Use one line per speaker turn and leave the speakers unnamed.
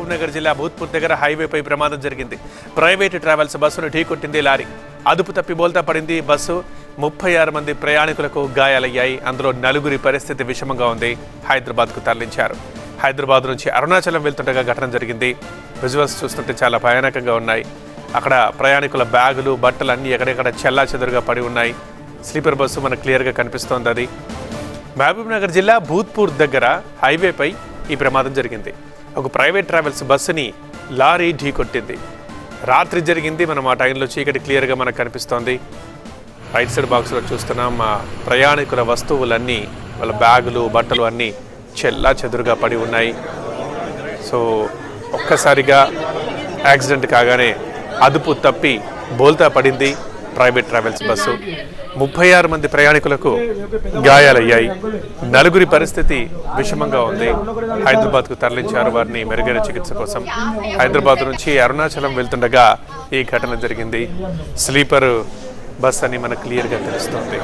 మహబూబ్నగర్ జిల్లా భూత్పూర్ దగ్గర హైవేపై ప్రమాదం జరిగింది. ప్రైవేటు ట్రావెల్స్ బస్సును ఢీకొట్టింది లారీ. అదుపు తప్పి బోల్తా పడింది బస్సు. 36 మంది ప్రయాణికులకు గాయాలయ్యాయి. అందులో 4 పరిస్థితి విషమంగా ఉంది. హైదరాబాద్కు తరలించారు. హైదరాబాద్ నుంచి అరుణాచలం వెళ్తుండగా ఘటన జరిగింది. విజువల్స్ చూస్తుంటే చాలా భయానకంగా ఉన్నాయి. అక్కడ ప్రయాణికుల బ్యాగులు, బట్టలు అన్నీ ఎక్కడెక్కడ చెల్లాచెదురుగా పడి ఉన్నాయి. స్లీపర్ బస్సు మనకు క్లియర్గా కనిపిస్తోంది. అది మహబూబ్నగర్ జిల్లా భూత్పూర్ దగ్గర హైవేపై ఈ ప్రమాదం జరిగింది. ఒక ప్రైవేట్ ట్రావెల్స్ బస్సుని లారీ ఢీకొట్టింది. రాత్రి జరిగింది. మనం ఆ టైంలో చీకటి క్లియర్గా మనకు కనిపిస్తోంది. రైట్ సైడ్ బాక్స్లో చూస్తున్నాం. ప్రయాణికుల వస్తువులన్నీ, వాళ్ళ బ్యాగులు, బట్టలు అన్నీ చెల్లా చెదురుగా పడి ఉన్నాయి. సో ఒక్కసారిగా యాక్సిడెంట్ కాగానే అదుపు తప్పి బోల్తా పడింది ప్రైవేట్ ట్రావెల్స్ బస్సు. 36 మంది ప్రయాణికులకు గాయాలయ్యాయి. 4 పరిస్థితి విషమంగా ఉంది. హైదరాబాద్కు తరలించారు వారిని మెరుగైన చికిత్స కోసం. హైదరాబాద్ నుంచి అరుణాచలం వెళ్తుండగా ఈ ఘటన జరిగింది. స్లీపర్ బస్ అని మనకు క్లియర్గా తెలుస్తోంది.